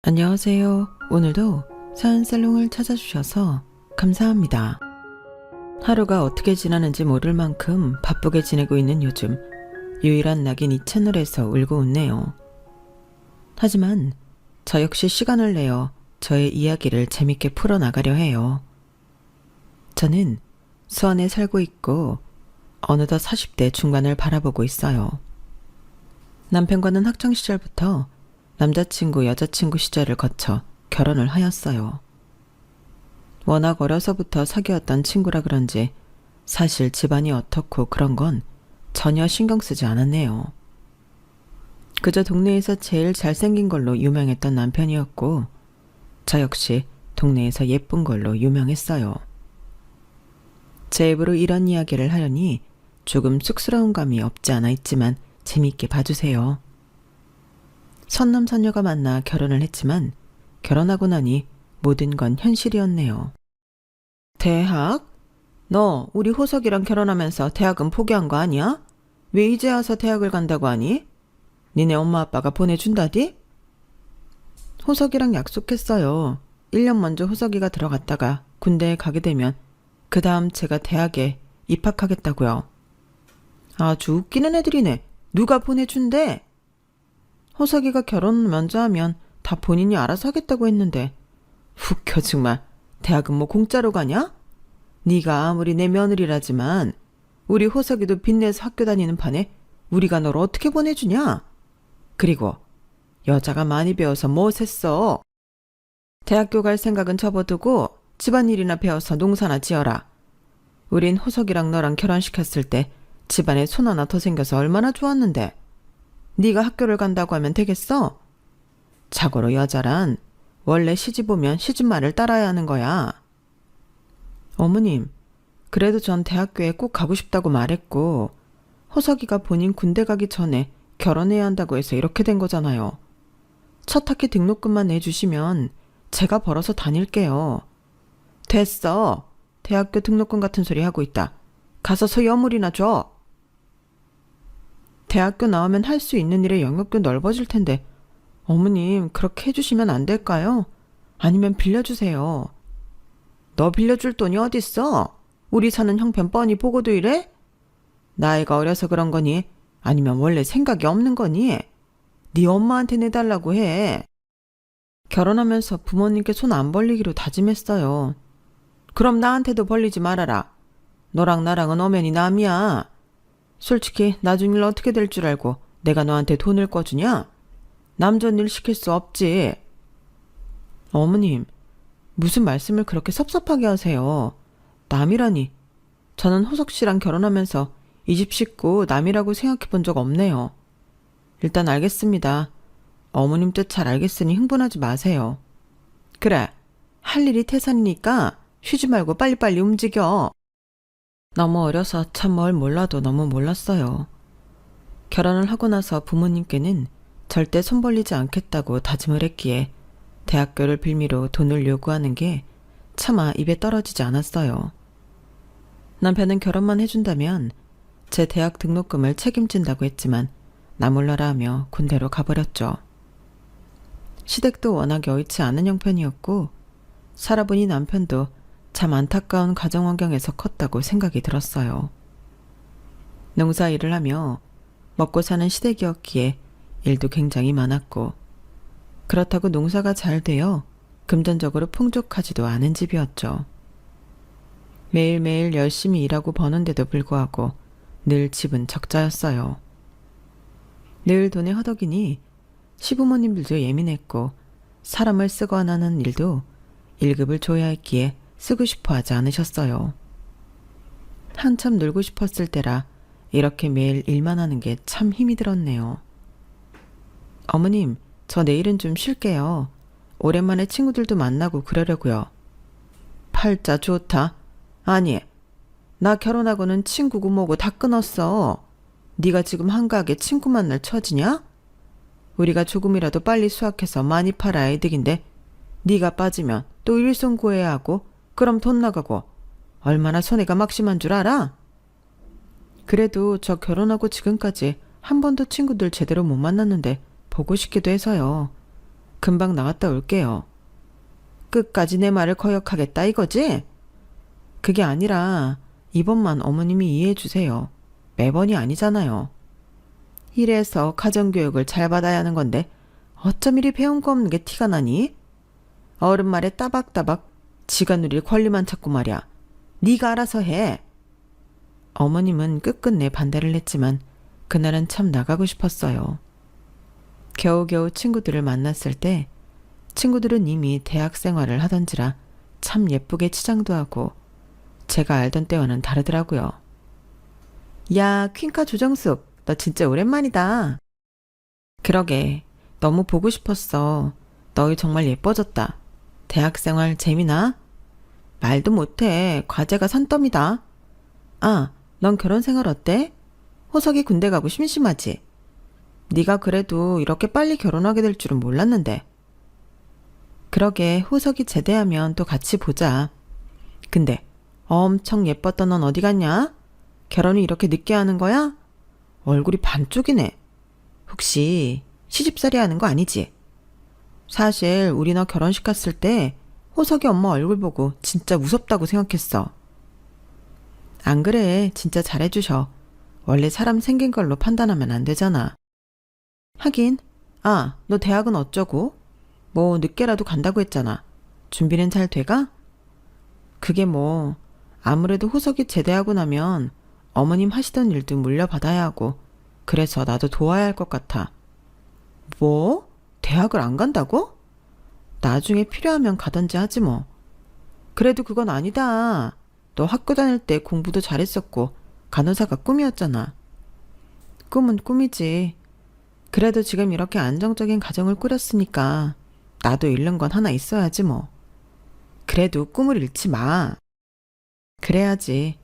안녕하세요. 오늘도 사연살롱을 찾아주셔서 감사합니다. 하루가 어떻게 지나는지 모를 만큼 바쁘게 지내고 있는 요즘 유일한 낙인 이 채널에서 울고 웃네요. 하지만 저 역시 시간을 내어 저의 이야기를 재밌게 풀어나가려 해요. 저는 수원에 살고 있고 어느덧 40대 중반을 바라보고 있어요. 남편과는 학창시절부터 남자친구, 여자친구 시절을 거쳐 결혼을 하였어요. 워낙 어려서부터 사귀었던 친구라 그런지 사실 집안이 어떻고 그런 건 전혀 신경 쓰지 않았네요. 그저 동네에서 제일 잘생긴 걸로 유명했던 남편이었고 저 역시 동네에서 예쁜 걸로 유명했어요. 제 입으로 이런 이야기를 하려니 조금 쑥스러운 감이 없지 않아 있지만 재미있게 봐주세요. 선남선녀가 만나 결혼을 했지만 결혼하고 나니 모든 건 현실이었네요. 대학? 너 우리 호석이랑 결혼하면서 대학은 포기한 거 아니야? 왜 이제 와서 대학을 간다고 하니? 니네 엄마 아빠가 보내준다디? 호석이랑 약속했어요. 1년 먼저 호석이가 들어갔다가 군대에 가게 되면 그 다음 제가 대학에 입학하겠다고요. 아주 웃기는 애들이네. 누가 보내준대? 호석이가 결혼 먼저 하면 다 본인이 알아서 하겠다고 했는데 웃겨 정말. 대학은 뭐 공짜로 가냐? 네가 아무리 내 며느리라지만 우리 호석이도 빚내서 학교 다니는 판에 우리가 널 어떻게 보내주냐? 그리고 여자가 많이 배워서 뭐했어? 대학교 갈 생각은 접어두고 집안일이나 배워서 농사나 지어라. 우린 호석이랑 너랑 결혼시켰을 때 집안에 손 하나 더 생겨서 얼마나 좋았는데. 네가 학교를 간다고 하면 되겠어? 자고로 여자란 원래 시집 오면 시집 말을 따라야 하는 거야. 어머님, 그래도 전 대학교에 꼭 가고 싶다고 말했고 호석이가 본인 군대 가기 전에 결혼해야 한다고 해서 이렇게 된 거잖아요. 첫 학기 등록금만 내주시면 제가 벌어서 다닐게요. 됐어. 대학교 등록금 같은 소리 하고 있다. 가서 서여물이나 줘. 대학교 나오면 할 수 있는 일의 영역도 넓어질 텐데 어머님 그렇게 해주시면 안 될까요? 아니면 빌려주세요. 너 빌려줄 돈이 어딨어? 우리 사는 형편 뻔히 보고도 이래? 나이가 어려서 그런 거니? 아니면 원래 생각이 없는 거니? 네 엄마한테 내달라고 해. 결혼하면서 부모님께 손 안 벌리기로 다짐했어요. 그럼 나한테도 벌리지 말아라. 너랑 나랑은 엄연히 남이야. 솔직히 나중 일 어떻게 될 줄 알고 내가 너한테 돈을 꿔주냐? 남전 일 시킬 수 없지. 어머님, 무슨 말씀을 그렇게 섭섭하게 하세요. 남이라니. 저는 호석 씨랑 결혼하면서 이 집 식구 남이라고 생각해 본 적 없네요. 일단 알겠습니다. 어머님 뜻 잘 알겠으니 흥분하지 마세요. 그래, 할 일이 태산이니까 쉬지 말고 빨리빨리 움직여. 너무 어려서 참 뭘 몰라도 너무 몰랐어요. 결혼을 하고 나서 부모님께는 절대 손 벌리지 않겠다고 다짐을 했기에 대학교를 빌미로 돈을 요구하는 게 차마 입에 떨어지지 않았어요. 남편은 결혼만 해준다면 제 대학 등록금을 책임진다고 했지만 나 몰라라 하며 군대로 가버렸죠. 시댁도 워낙 여의치 않은 형편이었고 살아보니 남편도 참 안타까운 가정 환경에서 컸다고 생각이 들었어요. 농사 일을 하며 먹고 사는 시댁이었기에 일도 굉장히 많았고 그렇다고 농사가 잘 되어 금전적으로 풍족하지도 않은 집이었죠. 매일매일 열심히 일하고 버는데도 불구하고 늘 집은 적자였어요. 늘 돈에 허덕이니 시부모님들도 예민했고 사람을 쓰거나 하는 일도 1급을 줘야 했기에 쓰고 싶어 하지 않으셨어요. 한참 놀고 싶었을 때라 이렇게 매일 일만 하는 게 참 힘이 들었네요. 어머님, 저 내일은 좀 쉴게요. 오랜만에 친구들도 만나고 그러려고요. 팔자 좋다. 아니, 나 결혼하고는 친구고 뭐고 다 끊었어. 네가 지금 한가하게 친구 만날 처지냐? 우리가 조금이라도 빨리 수확해서 많이 팔아야 이득인데 네가 빠지면 또 일손 구해야 하고 그럼 돈 나가고 얼마나 손해가 막심한 줄 알아? 그래도 저 결혼하고 지금까지 한 번도 친구들 제대로 못 만났는데 보고 싶기도 해서요. 금방 나갔다 올게요. 끝까지 내 말을 거역하겠다 이거지? 그게 아니라 이번만 어머님이 이해해 주세요. 매번이 아니잖아요. 이래서 가정교육을 잘 받아야 하는 건데 어쩜 이리 배운 거 없는 게 티가 나니? 어른 말에 따박따박 지가 누릴 권리만 찾고 말이야. 네가 알아서 해. 어머님은 끝끝내 반대를 했지만 그날은 참 나가고 싶었어요. 겨우겨우 친구들을 만났을 때 친구들은 이미 대학 생활을 하던지라 참 예쁘게 치장도 하고 제가 알던 때와는 다르더라고요. 야, 퀸카 조정숙, 너 진짜 오랜만이다. 그러게, 너무 보고 싶었어. 너희 정말 예뻐졌다. 대학생활 재미나? 말도 못해. 과제가 산더미다. 아, 넌 결혼 생활 어때? 호석이 군대 가고 심심하지? 네가 그래도 이렇게 빨리 결혼하게 될 줄은 몰랐는데. 그러게 호석이 제대하면 또 같이 보자. 근데 엄청 예뻤던 넌 어디 갔냐? 결혼이 이렇게 늦게 하는 거야? 얼굴이 반쪽이네. 혹시 시집살이 하는 거 아니지? 사실 우리 너 결혼식 갔을 때 호석이 엄마 얼굴 보고 진짜 무섭다고 생각했어. 안 그래, 진짜 잘해주셔. 원래 사람 생긴 걸로 판단하면 안 되잖아. 하긴, 아, 너 대학은 어쩌고? 뭐 늦게라도 간다고 했잖아. 준비는 잘 돼가? 그게 뭐 아무래도 호석이 제대하고 나면 어머님 하시던 일도 물려받아야 하고 그래서 나도 도와야 할 것 같아. 뭐? 대학을 안 간다고? 나중에 필요하면 가던지 하지 뭐. 그래도 그건 아니다. 너 학교 다닐 때 공부도 잘했었고 간호사가 꿈이었잖아. 꿈은 꿈이지. 그래도 지금 이렇게 안정적인 가정을 꾸렸으니까 나도 잃는 건 하나 있어야지 뭐. 그래도 꿈을 잃지 마. 그래야지.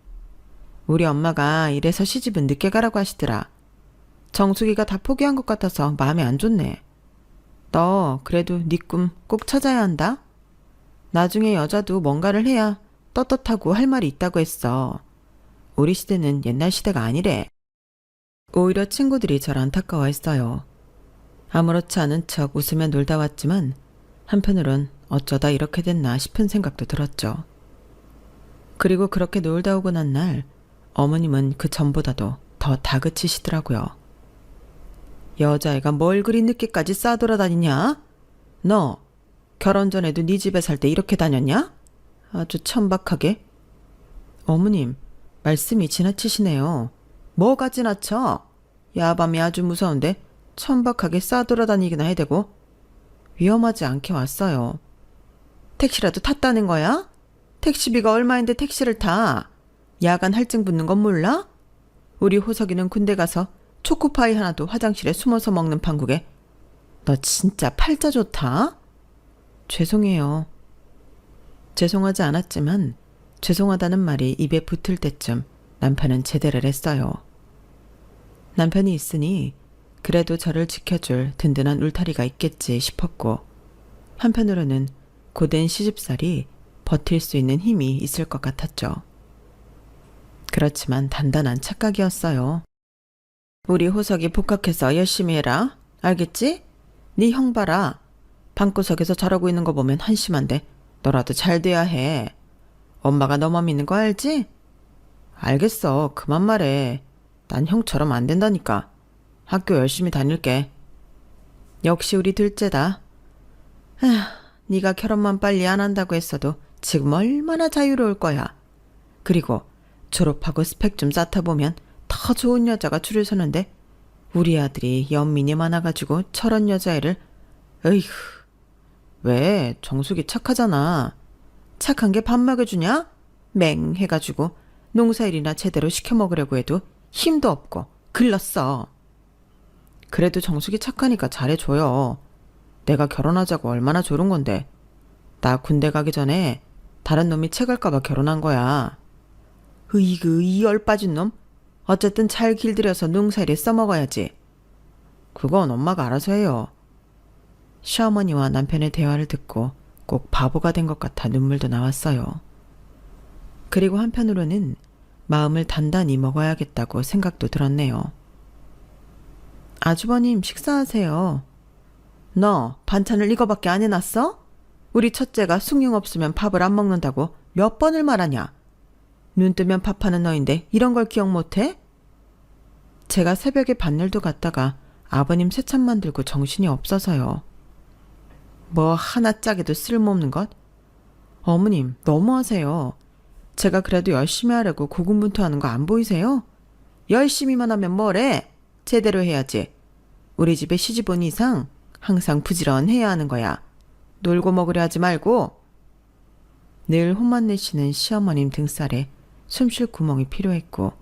우리 엄마가 이래서 시집은 늦게 가라고 하시더라. 정숙이가 다 포기한 것 같아서 마음이 안 좋네. 너 그래도 네 꿈 꼭 찾아야 한다. 나중에 여자도 뭔가를 해야 떳떳하고 할 말이 있다고 했어. 우리 시대는 옛날 시대가 아니래. 오히려 친구들이 절 안타까워했어요. 아무렇지 않은 척 웃으며 놀다 왔지만 한편으론 어쩌다 이렇게 됐나 싶은 생각도 들었죠. 그리고 그렇게 놀다 오고 난 날 어머님은 그 전보다도 더 다그치시더라고요. 여자애가 뭘 그리 늦게까지 싸돌아다니냐? 너 결혼 전에도 네 집에 살 때 이렇게 다녔냐? 아주 천박하게. 어머님, 말씀이 지나치시네요. 뭐가 지나쳐? 야밤이 아주 무서운데 천박하게 싸돌아다니기나 해대고. 위험하지 않게 왔어요. 택시라도 탔다는 거야? 택시비가 얼마인데 택시를 타? 야간 할증 붙는 건 몰라? 우리 호석이는 군대 가서 초코파이 하나도 화장실에 숨어서 먹는 판국에 너 진짜 팔자 좋다? 죄송해요. 죄송하지 않았지만 죄송하다는 말이 입에 붙을 때쯤 남편은 제대를 했어요. 남편이 있으니 그래도 저를 지켜줄 든든한 울타리가 있겠지 싶었고 한편으로는 고된 시집살이 버틸 수 있는 힘이 있을 것 같았죠. 그렇지만 단단한 착각이었어요. 우리 호석이 복학해서 열심히 해라. 알겠지? 네 형 봐라. 방구석에서 저러고 있는 거 보면 한심한데 너라도 잘 돼야 해. 엄마가 너만 믿는 거 알지? 알겠어. 그만 말해. 난 형처럼 안 된다니까. 학교 열심히 다닐게. 역시 우리 둘째다. 네가 결혼만 빨리 안 한다고 했어도 지금 얼마나 자유로울 거야. 그리고 졸업하고 스펙 좀 쌓다 보면 더 좋은 여자가 줄을 서는데 우리 아들이 연민이 많아가지고 저런 여자애를. 에이구, 왜? 정숙이 착하잖아. 착한 게 밥 먹여주냐? 맹 해가지고 농사일이나 제대로 시켜 먹으려고 해도 힘도 없고 글렀어. 그래도 정숙이 착하니까 잘해줘요. 내가 결혼하자고 얼마나 조른 건데. 나 군대 가기 전에 다른 놈이 채갈까봐 결혼한 거야. 으이그 이 열빠진 놈. 어쨌든 잘 길들여서 농사일에 써먹어야지. 그건 엄마가 알아서 해요. 시어머니와 남편의 대화를 듣고 꼭 바보가 된 것 같아 눈물도 나왔어요. 그리고 한편으로는 마음을 단단히 먹어야겠다고 생각도 들었네요. 아주버님 식사하세요. 너 반찬을 이거밖에 안 해놨어? 우리 첫째가 숭늉 없으면 밥을 안 먹는다고 몇 번을 말하냐? 눈 뜨면 밥하는 너인데 이런 걸 기억 못해? 제가 새벽에 밭일도 갔다가 아버님 세찬 만들고 정신이 없어서요. 뭐 하나 짜게도 쓸모없는 것? 어머님 너무하세요. 제가 그래도 열심히 하려고 고군분투하는 거 안 보이세요? 열심히만 하면 뭐래? 제대로 해야지. 우리 집에 시집 온 이상 항상 부지런해야 하는 거야. 놀고 먹으려 하지 말고. 늘 혼만 내시는 시어머님 등살에 숨쉴 구멍이 필요했고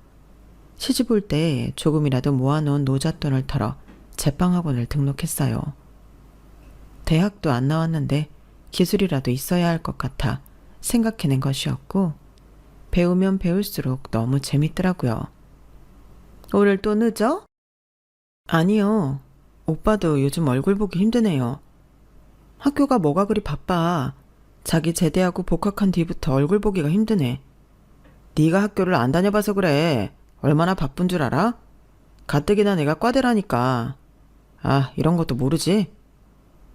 시집 올 때 조금이라도 모아놓은 노잣돈을 털어 제빵학원을 등록했어요. 대학도 안 나왔는데 기술이라도 있어야 할 것 같아 생각해낸 것이었고 배우면 배울수록 너무 재밌더라고요. 오늘 또 늦어? 아니요. 오빠도 요즘 얼굴 보기 힘드네요. 학교가 뭐가 그리 바빠. 자기 제대하고 복학한 뒤부터 얼굴 보기가 힘드네. 네가 학교를 안 다녀봐서 그래. 얼마나 바쁜 줄 알아? 가뜩이나 내가 과대라니까. 아, 이런 것도 모르지?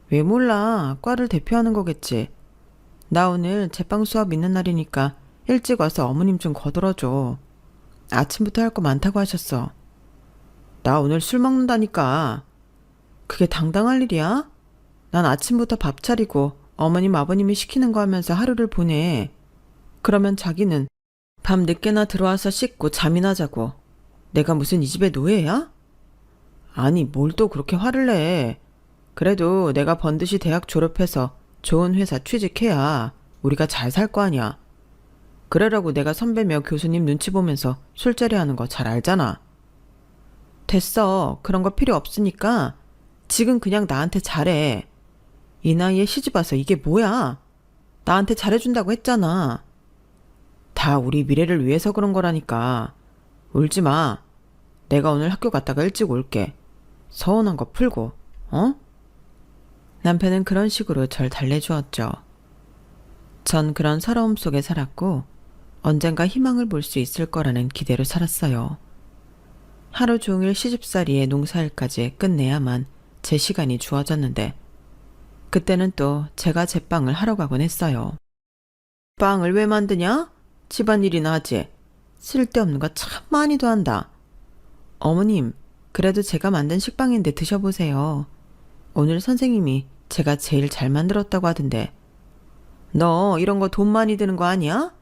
왜 몰라. 과를 대표하는 거겠지. 나 오늘 제빵 수업 있는 날이니까 일찍 와서 어머님 좀 거들어줘. 아침부터 할 거 많다고 하셨어. 나 오늘 술 먹는다니까. 그게 당당할 일이야? 난 아침부터 밥 차리고 어머님 아버님이 시키는 거 하면서 하루를 보내. 그러면 자기는 밤 늦게나 들어와서 씻고 잠이나 자고. 내가 무슨 이 집의 노예야? 아니 뭘 또 그렇게 화를 내. 그래도 내가 번듯이 대학 졸업해서 좋은 회사 취직해야 우리가 잘 살 거 아니야. 그러라고 내가 선배며 교수님 눈치 보면서 술자리 하는 거 잘 알잖아. 됐어. 그런 거 필요 없으니까 지금 그냥 나한테 잘해. 이 나이에 시집 와서 이게 뭐야? 나한테 잘해준다고 했잖아. 다 우리 미래를 위해서 그런 거라니까. 울지 마. 내가 오늘 학교 갔다가 일찍 올게. 서운한 거 풀고, 어? 남편은 그런 식으로 절 달래주었죠. 전 그런 서러움 속에 살았고 언젠가 희망을 볼 수 있을 거라는 기대로 살았어요. 하루 종일 시집살이에 농사일까지 끝내야만 제 시간이 주어졌는데 그때는 또 제가 제빵을 하러 가곤 했어요. 빵을 왜 만드냐? 집안일이나 하지. 쓸데없는 거 참 많이도 한다. 어머님, 그래도 제가 만든 식빵인데 드셔보세요. 오늘 선생님이 제가 제일 잘 만들었다고 하던데. 너 이런 거 돈 많이 드는 거 아니야?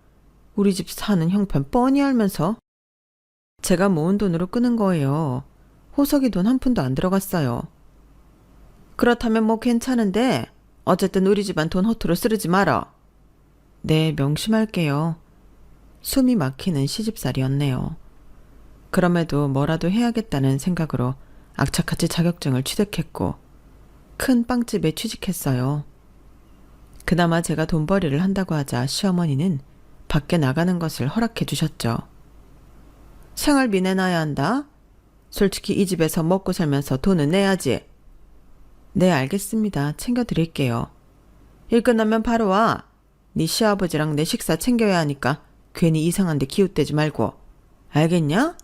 우리 집 사는 형편 뻔히 알면서. 제가 모은 돈으로 끄는 거예요. 호석이 돈 한 푼도 안 들어갔어요. 그렇다면 뭐 괜찮은데 어쨌든 우리 집안 돈 허투루 쓰르지 마라. 네, 명심할게요. 숨이 막히는 시집살이었네요. 그럼에도 뭐라도 해야겠다는 생각으로 악착같이 자격증을 취득했고 큰 빵집에 취직했어요. 그나마 제가 돈벌이를 한다고 하자 시어머니는 밖에 나가는 것을 허락해 주셨죠. 생활비 내놔야 한다. 솔직히 이 집에서 먹고 살면서 돈은 내야지. 네, 알겠습니다. 챙겨드릴게요. 일 끝나면 바로 와. 네 시아버지랑 내 식사 챙겨야 하니까 괜히 이상한 데 기웃대지 말고. 알겠냐?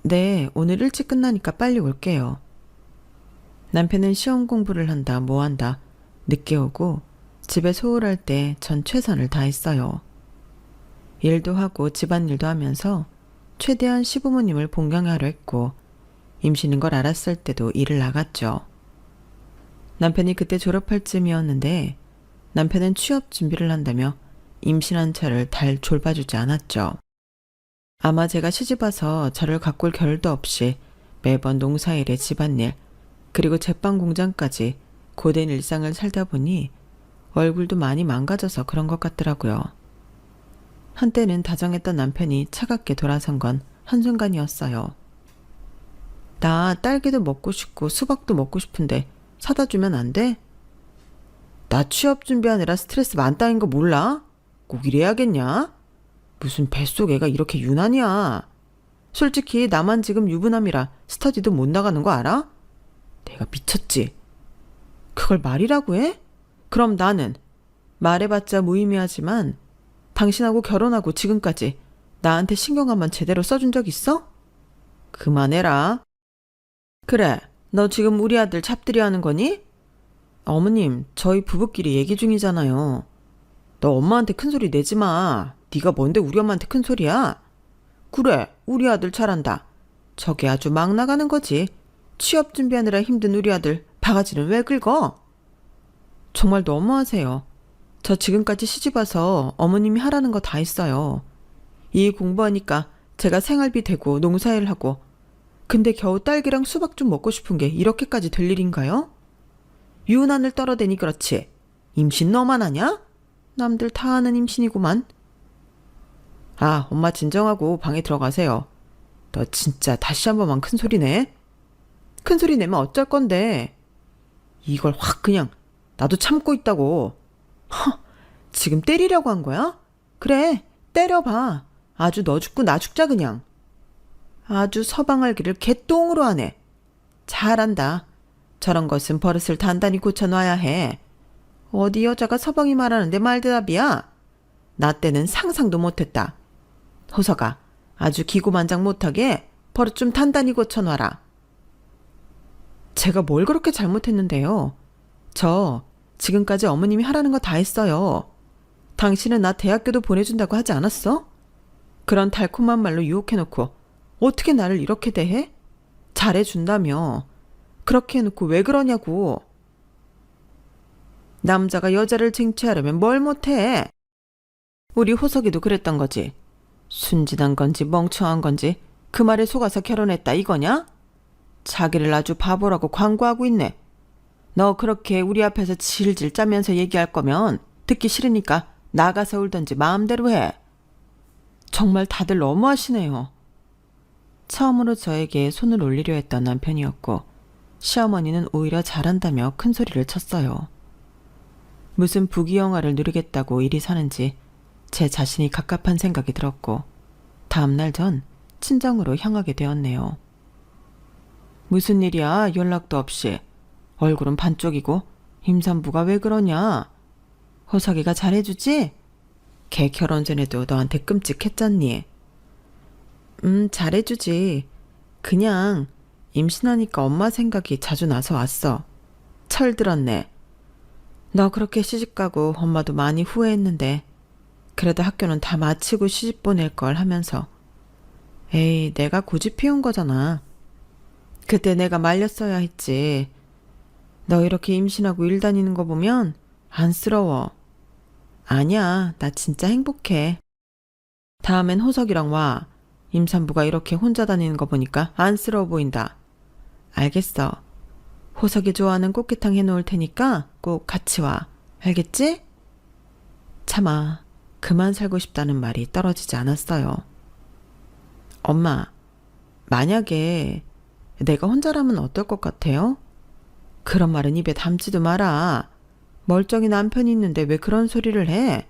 네, 오늘 일찍 끝나니까 빨리 올게요. 남편은 시험 공부를 한다 뭐 한다 늦게 오고 집에 소홀할 때 전 최선을 다했어요. 일도 하고 집안일도 하면서 최대한 시부모님을 봉양하려 했고 임신인 걸 알았을 때도 일을 나갔죠. 남편이 그때 졸업할 쯤이었는데 남편은 취업 준비를 한다며 임신한 저를 달 졸봐주지 않았죠. 아마 제가 시집와서 저를 가꿀 겨를도 없이 매번 농사일에 집안일 그리고 제빵 공장까지 고된 일상을 살다 보니 얼굴도 많이 망가져서 그런 것 같더라고요. 한때는 다정했던 남편이 차갑게 돌아선 건 한순간이었어요. 나 딸기도 먹고 싶고 수박도 먹고 싶은데 사다 주면 안 돼? 나 취업 준비하느라 스트레스 만땅인 거 몰라? 꼭 이래야겠냐? 무슨 뱃속애가 이렇게 유난이야. 솔직히 나만 지금 유부남이라 스터디도 못 나가는 거 알아? 내가 미쳤지. 그걸 말이라고 해? 그럼 나는 말해봤자 무의미하지만 당신하고 결혼하고 지금까지 나한테 신경 한번 제대로 써준 적 있어? 그만해라. 그래, 너 지금 우리 아들 잡들이 하는 거니? 어머님, 저희 부부끼리 얘기 중이잖아요. 너 엄마한테 큰소리 내지 마. 네가 뭔데 우리 엄마한테 큰소리야? 그래, 우리 아들 잘한다. 저게 아주 막 나가는 거지. 취업 준비하느라 힘든 우리 아들 바가지는 왜 긁어? 정말 너무하세요. 저 지금까지 시집와서 어머님이 하라는 거 다 했어요. 이 공부하니까 제가 생활비 대고 농사일 하고, 근데 겨우 딸기랑 수박 좀 먹고 싶은 게 이렇게까지 될 일인가요? 유난을 떨어대니 그렇지. 임신 너만 하냐? 남들 다 하는 임신이구만. 아, 엄마 진정하고 방에 들어가세요. 너 진짜 다시 한 번만 큰 소리 내. 큰 소리 내면 어쩔 건데. 이걸 확 그냥 나도 참고 있다고. 허, 지금 때리려고 한 거야? 그래, 때려봐. 아주 너 죽고 나 죽자 그냥. 아주 서방알기를 개똥으로 하네. 잘한다. 저런 것은 버릇을 단단히 고쳐놔야 해. 어디 여자가 서방이 말하는데 말대답이야? 나 때는 상상도 못했다. 호서가 아주 기고만장 못하게 버릇 좀 단단히 고쳐놔라. 제가 뭘 그렇게 잘못했는데요. 저 지금까지 어머님이 하라는 거 다 했어요. 당신은 나 대학교도 보내준다고 하지 않았어? 그런 달콤한 말로 유혹해놓고 어떻게 나를 이렇게 대해? 잘해준다며. 그렇게 해놓고 왜 그러냐고. 남자가 여자를 쟁취하려면 뭘 못해? 우리 호석이도 그랬던 거지. 순진한 건지 멍청한 건지 그 말에 속아서 결혼했다 이거냐? 자기를 아주 바보라고 광고하고 있네. 너 그렇게 우리 앞에서 질질 짜면서 얘기할 거면 듣기 싫으니까 나가서 울던지 마음대로 해. 정말 다들 너무하시네요. 처음으로 저에게 손을 올리려 했던 남편이었고 시어머니는 오히려 잘한다며 큰 소리를 쳤어요. 무슨 부귀영화를 누리겠다고 이리 사는지 제 자신이 갑갑한 생각이 들었고 다음날 전 친정으로 향하게 되었네요. 무슨 일이야 연락도 없이. 얼굴은 반쪽이고 임산부가 왜 그러냐. 호석이가 잘해주지? 걔 결혼 전에도 너한테 끔찍했잖니. 잘해주지. 그냥 임신하니까 엄마 생각이 자주 나서 왔어. 철들었네. 너 그렇게 시집가고 엄마도 많이 후회했는데 그래도 학교는 다 마치고 시집 보낼 걸 하면서. 에이, 내가 고집 피운 거잖아. 그때 내가 말렸어야 했지. 너 이렇게 임신하고 일 다니는 거 보면 안쓰러워. 아니야, 나 진짜 행복해. 다음엔 호석이랑 와. 임산부가 이렇게 혼자 다니는 거 보니까 안쓰러워 보인다. 알겠어. 호석이 좋아하는 꽃게탕 해놓을 테니까 꼭 같이 와. 알겠지? 차마 그만 살고 싶다는 말이 떨어지지 않았어요. 엄마, 만약에 내가 혼자라면 어떨 것 같아요? 그런 말은 입에 담지도 마라. 멀쩡히 남편이 있는데 왜 그런 소리를 해?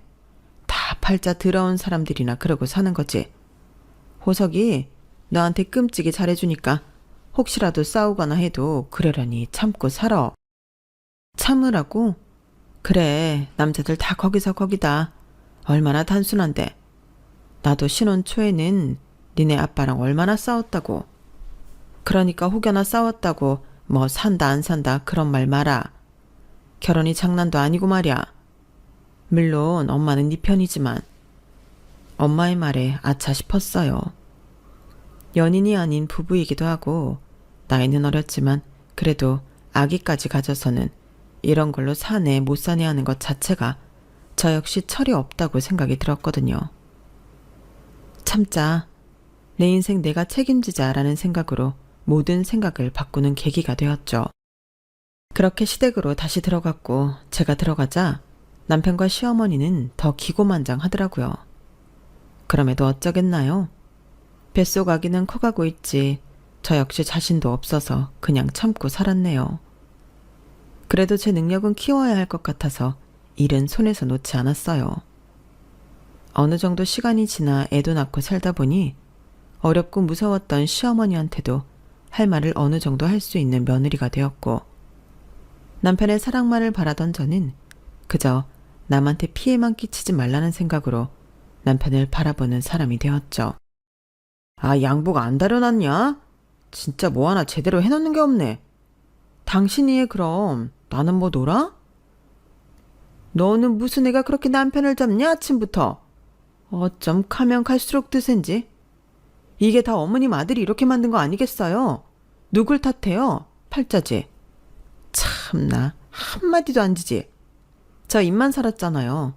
다 팔자 더러운 사람들이나 그러고 사는 거지. 호석이 너한테 끔찍이 잘해주니까 혹시라도 싸우거나 해도 그러려니 참고 살아. 참으라고? 그래, 남자들 다 거기서 거기다. 얼마나 단순한데. 나도 신혼 초에는 니네 아빠랑 얼마나 싸웠다고. 그러니까 혹여나 싸웠다고 뭐 산다 안 산다 그런 말 마라. 결혼이 장난도 아니고 말이야. 물론 엄마는 네 편이지만. 엄마의 말에 아차 싶었어요. 연인이 아닌 부부이기도 하고 나이는 어렸지만 그래도 아기까지 가져서는 이런 걸로 사내 못 사내 하는 것 자체가 저 역시 철이 없다고 생각이 들었거든요. 참자. 내 인생 내가 책임지자라는 생각으로 모든 생각을 바꾸는 계기가 되었죠. 그렇게 시댁으로 다시 들어갔고 제가 들어가자 남편과 시어머니는 더 기고만장하더라고요. 그럼에도 어쩌겠나요? 뱃속 아기는 커가고 있지 저 역시 자신도 없어서 그냥 참고 살았네요. 그래도 제 능력은 키워야 할 것 같아서 일은 손에서 놓지 않았어요. 어느 정도 시간이 지나 애도 낳고 살다 보니 어렵고 무서웠던 시어머니한테도 할 말을 어느 정도 할 수 있는 며느리가 되었고 남편의 사랑만을 바라던 저는 그저 남한테 피해만 끼치지 말라는 생각으로 남편을 바라보는 사람이 되었죠. 아, 양복 안 다려놨냐? 진짜 뭐 하나 제대로 해놓는 게 없네. 당신이 해 그럼. 나는 뭐 놀아? 너는 무슨 애가 그렇게 남편을 잡냐, 아침부터? 어쩜 가면 갈수록 드센지. 이게 다 어머님 아들이 이렇게 만든 거 아니겠어요? 누굴 탓해요? 팔자지. 참나, 한마디도 안 지지. 저 입만 살았잖아요.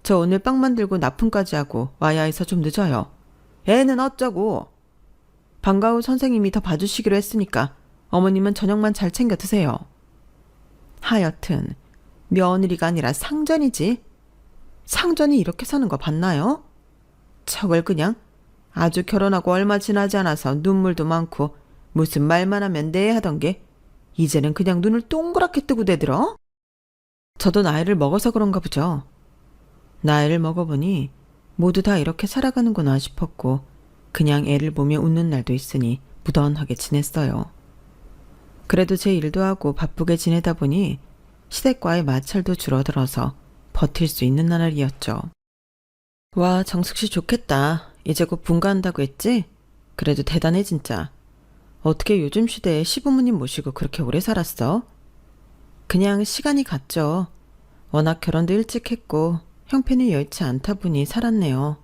저 오늘 빵 만들고 납품까지 하고 와야 해서 좀 늦어요. 애는 어쩌고. 방과 후 선생님이 더 봐주시기로 했으니까 어머님은 저녁만 잘 챙겨 드세요. 하여튼 며느리가 아니라 상전이지. 상전이 이렇게 사는 거 봤나요? 저걸 그냥 아주 결혼하고 얼마 지나지 않아서 눈물도 많고 무슨 말만 하면 네 하던 게 이제는 그냥 눈을 동그랗게 뜨고 대들어? 저도 나이를 먹어서 그런가 보죠. 나이를 먹어보니 모두 다 이렇게 살아가는구나 싶었고 그냥 애를 보며 웃는 날도 있으니 무던하게 지냈어요. 그래도 제 일도 하고 바쁘게 지내다 보니 시댁과의 마찰도 줄어들어서 버틸 수 있는 나날이었죠. 와, 정숙 씨 좋겠다. 이제 곧 분가한다고 했지? 그래도 대단해 진짜. 어떻게 요즘 시대에 시부모님 모시고 그렇게 오래 살았어? 그냥 시간이 갔죠. 워낙 결혼도 일찍 했고 형편이 여의치 않다 보니 살았네요.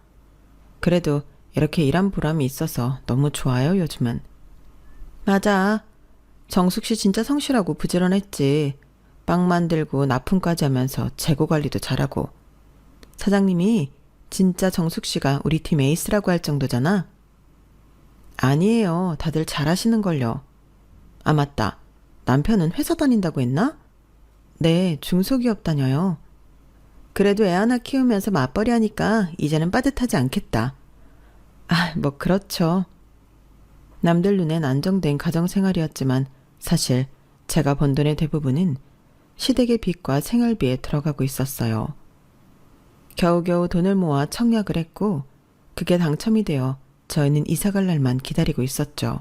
그래도 이렇게 일한 보람이 있어서 너무 좋아요, 요즘은. 맞아. 정숙 씨 진짜 성실하고 부지런했지. 빵 만들고 납품까지 하면서 재고 관리도 잘하고. 사장님이 진짜 정숙 씨가 우리 팀 에이스라고 할 정도잖아. 아니에요. 다들 잘하시는걸요. 아, 맞다. 남편은 회사 다닌다고 했나? 네, 중소기업 다녀요. 그래도 애 하나 키우면서 맞벌이 하니까 이제는 빠듯하지 않겠다. 아, 뭐 그렇죠. 남들 눈엔 안정된 가정생활이었지만 사실 제가 번 돈의 대부분은 시댁의 빚과 생활비에 들어가고 있었어요. 겨우겨우 돈을 모아 청약을 했고 그게 당첨이 되어 저희는 이사갈 날만 기다리고 있었죠.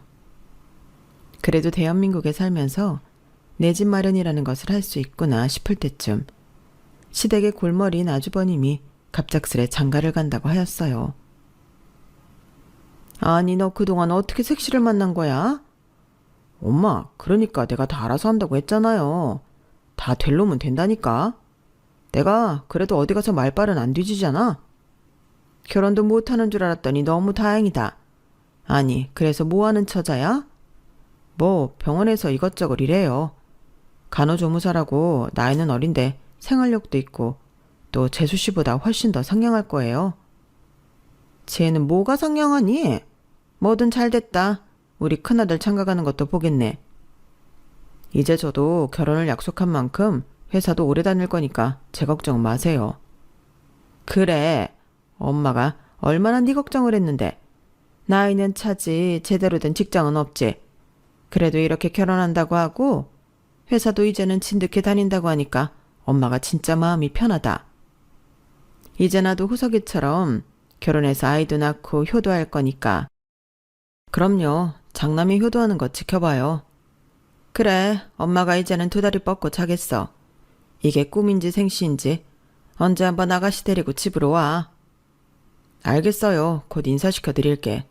그래도 대한민국에 살면서 내 집 마련이라는 것을 할 수 있구나 싶을 때쯤 시댁의 골머리인 아주버님이 갑작스레 장가를 간다고 하였어요. 아니, 너 그동안 어떻게 색시를 만난 거야? 엄마, 그러니까 내가 다 알아서 한다고 했잖아요. 다 될 놈은 된다니까. 내가 그래도 어디 가서 말발은 안 뒤지잖아. 결혼도 못하는 줄 알았더니 너무 다행이다. 아니, 그래서 뭐하는 처자야? 뭐 병원에서 이것저것 이래요. 간호조무사라고 나이는 어린데 생활력도 있고 또 재수씨보다 훨씬 더 상냥할 거예요. 쟤는 뭐가 상냥하니? 뭐든 잘 됐다. 우리 큰아들 장가가는 것도 보겠네. 이제 저도 결혼을 약속한 만큼 회사도 오래 다닐 거니까 제 걱정은 마세요. 그래, 엄마가 얼마나 네 걱정을 했는데. 나이는 차지 제대로 된 직장은 없지. 그래도 이렇게 결혼한다고 하고 회사도 이제는 진득히 다닌다고 하니까 엄마가 진짜 마음이 편하다. 이제 나도 후석이처럼 결혼해서 아이도 낳고 효도할 거니까. 그럼요. 장남이 효도하는 거 지켜봐요. 그래, 엄마가 이제는 두 다리 뻗고 자겠어. 이게 꿈인지 생시인지 언제 한번 아가씨 데리고 집으로 와. 알겠어요. 곧 인사시켜 드릴게.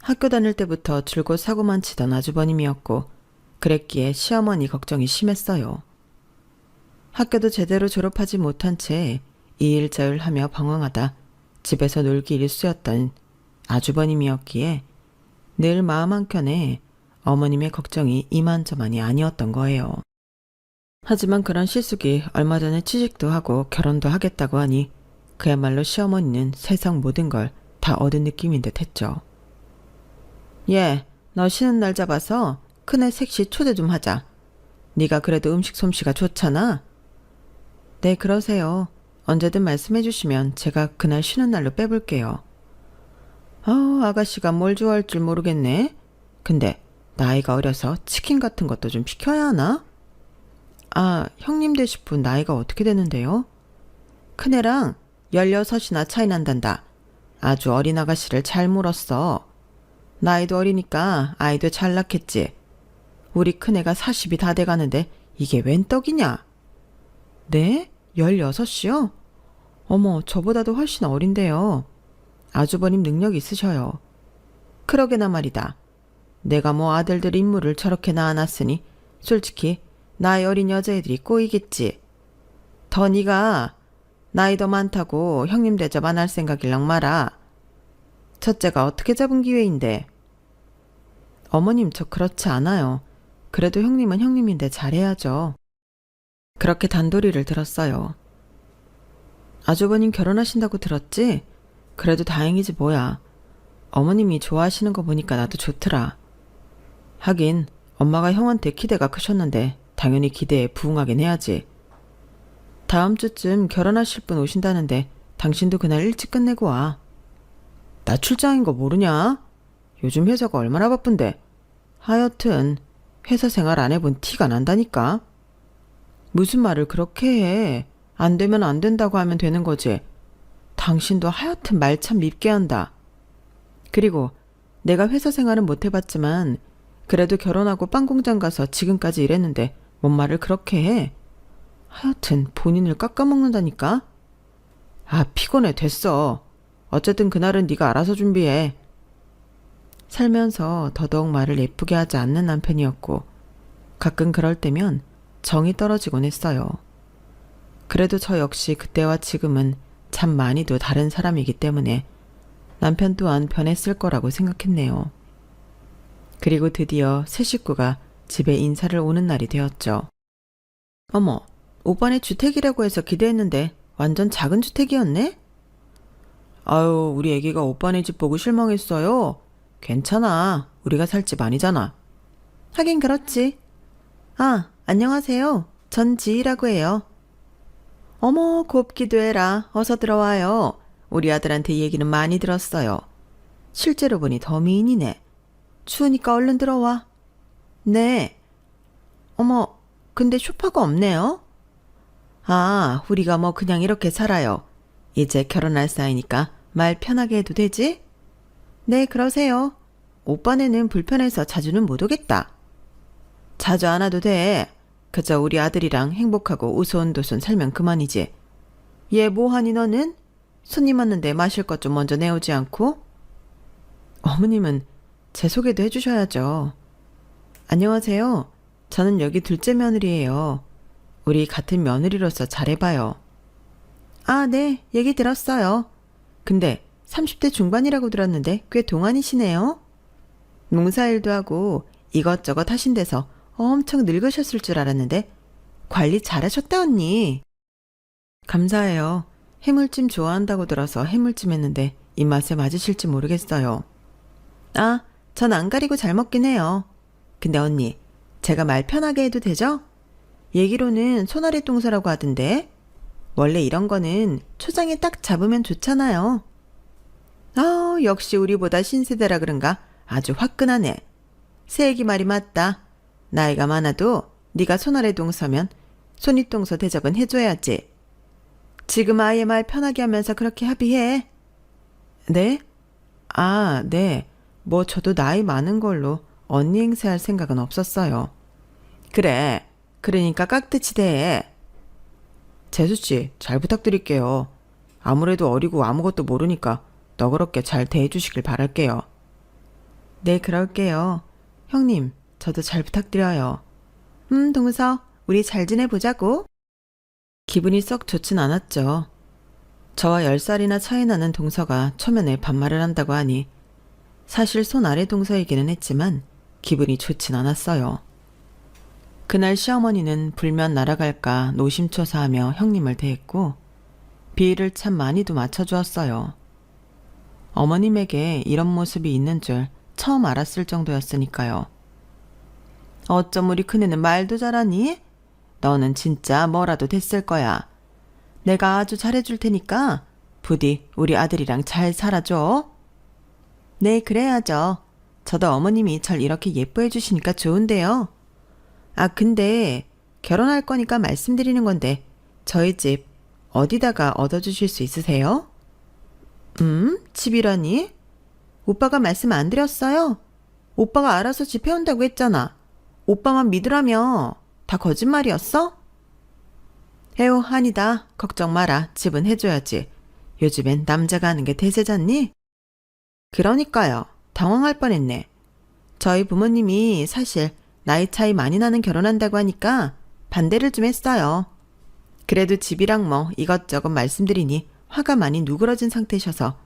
학교 다닐 때부터 줄곧 사고만 치던 아주버님이었고 그랬기에 시어머니 걱정이 심했어요. 학교도 제대로 졸업하지 못한 채 이 일 저 일 하며 방황하다 집에서 놀기 일쑤였던 아주버님이었기에 늘 마음 한켠에 어머님의 걱정이 이만저만이 아니었던 거예요. 하지만 그런 실숙이 얼마 전에 취직도 하고 결혼도 하겠다고 하니 그야말로 시어머니는 세상 모든 걸 다 얻은 느낌인 듯 했죠. 예, 너 쉬는 날 잡아서 큰애 색시 초대 좀 하자. 네가 그래도 음식 솜씨가 좋잖아. 네, 그러세요. 언제든 말씀해 주시면 제가 그날 쉬는 날로 빼볼게요. 아가씨가 뭘 좋아할 줄 모르겠네. 근데 나이가 어려서 치킨 같은 것도 좀 시켜야 하나? 아, 형님 되실 분 나이가 어떻게 되는데요? 큰애랑 16이나 차이 난단다. 아주 어린 아가씨를 잘 물었어. 나이도 어리니까 아이도 잘 낳겠지. 우리 큰애가 40이 다 돼가는데 이게 웬 떡이냐? 네? 16이요? 어머, 저보다도 훨씬 어린데요. 아주버님 능력 있으셔요. 그러게나 말이다. 내가 뭐 아들들 인물을 저렇게 낳아놨으니 솔직히 나이 어린 여자애들이 꼬이겠지. 더 네가 나이 더 많다고 형님 대접 안 할 생각일랑 마라. 첫째가 어떻게 잡은 기회인데. 어머님, 저 그렇지 않아요. 그래도 형님은 형님인데 잘해야죠. 그렇게 단도리를 들었어요. 아주버님 결혼하신다고 들었지? 그래도 다행이지 뭐야. 어머님이 좋아하시는 거 보니까 나도 좋더라. 하긴 엄마가 형한테 기대가 크셨는데 당연히 기대에 부응하긴 해야지. 다음 주쯤 결혼하실 분 오신다는데 당신도 그날 일찍 끝내고 와. 나 출장인 거 모르냐? 요즘 회사가 얼마나 바쁜데. 하여튼 회사 생활 안 해본 티가 난다니까. 무슨 말을 그렇게 해. 안 되면 안 된다고 하면 되는 거지. 당신도 하여튼 말 참 밉게 한다. 그리고 내가 회사 생활은 못 해봤지만 그래도 결혼하고 빵 공장 가서 지금까지 일했는데 뭔 말을 그렇게 해. 하여튼 본인을 깎아먹는다니까. 아, 피곤해. 됐어. 어쨌든 그날은 네가 알아서 준비해. 살면서 더더욱 말을 예쁘게 하지 않는 남편이었고 가끔 그럴 때면 정이 떨어지곤 했어요. 그래도 저 역시 그때와 지금은 참 많이도 다른 사람이기 때문에 남편 또한 변했을 거라고 생각했네요. 그리고 드디어 새 식구가 집에 인사를 오는 날이 되었죠. 어머, 오빠네 주택이라고 해서 기대했는데 완전 작은 주택이었네? 아유, 우리 애기가 오빠네 집 보고 실망했어요. 괜찮아. 우리가 살 집 아니잖아. 하긴 그렇지. 아, 안녕하세요. 전 지희라고 해요. 어머, 곱기도 해라. 어서 들어와요. 우리 아들한테 얘기는 많이 들었어요. 실제로 보니 더 미인이네. 추우니까 얼른 들어와. 네. 어머, 근데 소파가 없네요. 아, 우리가 뭐 그냥 이렇게 살아요. 이제 결혼할 사이니까 말 편하게 해도 되지? 네, 그러세요. 오빠네는 불편해서 자주는 못 오겠다. 자주 안 와도 돼. 그저 우리 아들이랑 행복하고 우스운도순 살면 그만이지. 얘 뭐하니 너는? 손님 왔는데 마실 것 좀 먼저 내오지 않고? 어머님은 제 소개도 해주셔야죠. 안녕하세요. 저는 여기 둘째 며느리예요. 우리 같은 며느리로서 잘해봐요. 아, 네. 얘기 들었어요. 근데 30대 중반이라고 들었는데 꽤 동안이시네요. 농사일도 하고 이것저것 하신 데서 엄청 늙으셨을 줄 알았는데 관리 잘하셨다 언니. 감사해요. 해물찜 좋아한다고 들어서 해물찜 했는데 입맛에 맞으실지 모르겠어요. 아, 전 안 가리고 잘 먹긴 해요. 근데 언니, 제가 말 편하게 해도 되죠? 얘기로는 손아래 동서라고 하던데 원래 이런 거는 초장에 딱 잡으면 좋잖아요. 아, 역시 우리보다 신세대라 그런가 아주 화끈하네. 새애기 말이 맞다. 나이가 많아도 네가 손아래 동서면 손윗동서 대접은 해줘야지. 지금 아예 말 편하게 하면서 그렇게 합의해. 네? 아, 네. 뭐 저도 나이 많은 걸로 언니 행세할 생각은 없었어요. 그래. 그러니까 깍듯이 대. 재수씨, 잘 부탁드릴게요. 아무래도 어리고 아무것도 모르니까 너그럽게 잘 대해주시길 바랄게요. 네, 그럴게요. 형님, 저도 잘 부탁드려요. 동서, 우리 잘 지내보자고. 기분이 썩 좋진 않았죠. 저와 10살이나 차이 나는 동서가 초면에 반말을 한다고 하니 사실 손 아래 동서이기는 했지만 기분이 좋진 않았어요. 그날 시어머니는 불면 날아갈까 노심초사하며 형님을 대했고 비위를 참 많이도 맞춰주었어요. 어머님에게 이런 모습이 있는 줄 처음 알았을 정도였으니까요. 어쩜 우리 큰애는 말도 잘하니? 너는 진짜 뭐라도 됐을 거야. 내가 아주 잘해줄 테니까 부디 우리 아들이랑 잘 살아줘. 네, 그래야죠. 저도 어머님이 절 이렇게 예뻐해 주시니까 좋은데요. 아, 근데 결혼할 거니까 말씀드리는 건데 저희 집 어디다가 얻어주실 수 있으세요? 집이라니? 오빠가 말씀 안 드렸어요? 오빠가 알아서 집 해온다고 했잖아. 오빠만 믿으라며. 다 거짓말이었어? 에휴, 아니다. 걱정 마라. 집은 해줘야지. 요즘엔 남자가 하는 게 대세잖니? 그러니까요. 당황할 뻔했네. 저희 부모님이 사실 나이 차이 많이 나는 결혼한다고 하니까 반대를 좀 했어요. 그래도 집이랑 뭐 이것저것 말씀드리니 화가 많이 누그러진 상태셔서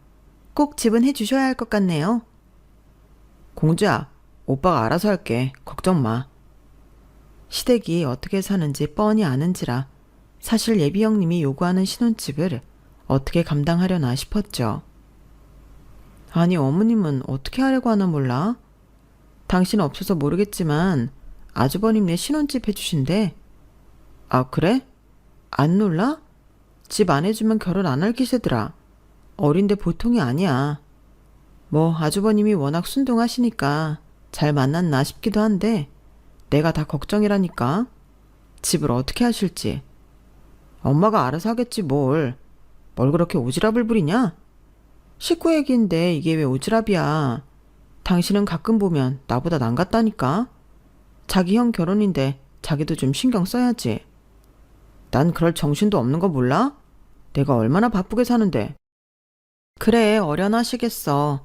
꼭 집은 해주셔야 할 것 같네요. 공주야, 오빠가 알아서 할게. 걱정 마. 시댁이 어떻게 사는지 뻔히 아는지라 사실 예비 형님이 요구하는 신혼집을 어떻게 감당하려나 싶었죠. 아니, 어머님은 어떻게 하려고 하나 몰라? 당신 없어서 모르겠지만 아주버님네 신혼집 해주신대. 아, 그래? 안 놀라? 집 안 해주면 결혼 안 할 기세더라. 어린데 보통이 아니야. 뭐 아주버님이 워낙 순둥하시니까 잘 만났나 싶기도 한데 내가 다 걱정이라니까. 집을 어떻게 하실지. 엄마가 알아서 하겠지 뭘. 뭘 그렇게 오지랖을 부리냐? 식구 얘기인데 이게 왜 오지랖이야. 당신은 가끔 보면 나보다 난 같다니까. 자기 형 결혼인데 자기도 좀 신경 써야지. 난 그럴 정신도 없는 거 몰라? 내가 얼마나 바쁘게 사는데. 그래, 어련하시겠어.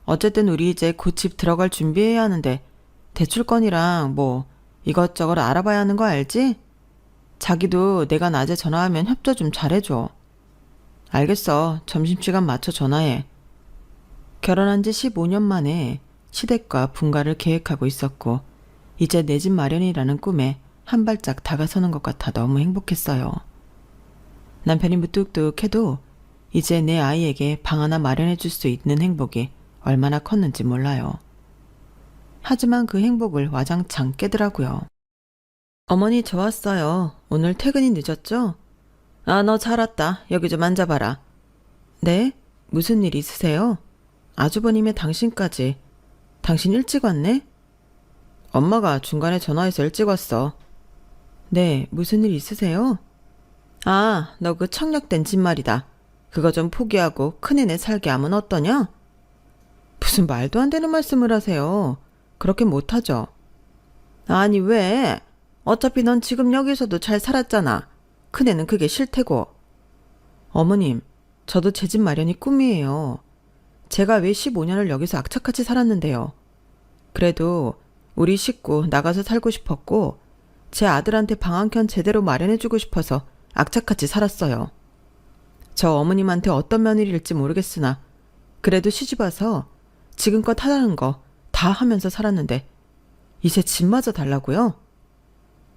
어쨌든 우리 이제 곧 집 들어갈 준비해야 하는데 대출건이랑 뭐 이것저것 알아봐야 하는 거 알지? 자기도 내가 낮에 전화하면 협조 좀 잘해줘. 알겠어. 점심시간 맞춰 전화해. 결혼한 지 15년 만에 시댁과 분가를 계획하고 있었고 이제 내 집 마련이라는 꿈에 한 발짝 다가서는 것 같아 너무 행복했어요. 남편이 무뚝뚝해도 이제 내 아이에게 방 하나 마련해 줄 수 있는 행복이 얼마나 컸는지 몰라요. 하지만 그 행복을 와장창 깨더라고요. 어머니, 저 왔어요. 오늘 퇴근이 늦었죠? 아, 너 잘 왔다. 여기 좀 앉아봐라. 네? 무슨 일 있으세요? 아주버님의 당신까지. 당신 일찍 왔네? 엄마가 중간에 전화해서 일찍 왔어. 네, 무슨 일 있으세요? 아, 너 그 청력된 집 말이다. 그거 좀 포기하고 큰애네 살게 하면 어떠냐? 무슨 말도 안 되는 말씀을 하세요. 그렇게 못하죠. 아니, 왜? 어차피 넌 지금 여기서도 잘 살았잖아. 큰애는 그게 싫대고. 어머님, 저도 제 집 마련이 꿈이에요. 제가 왜 15년을 여기서 악착같이 살았는데요. 그래도 우리 식구 나가서 살고 싶었고 제 아들한테 방 한 켠 제대로 마련해주고 싶어서 악착같이 살았어요. 저 어머님한테 어떤 며느리일지 모르겠으나 그래도 시집와서 지금껏 하라는 거 다 하면서 살았는데 이제 집마저 달라고요?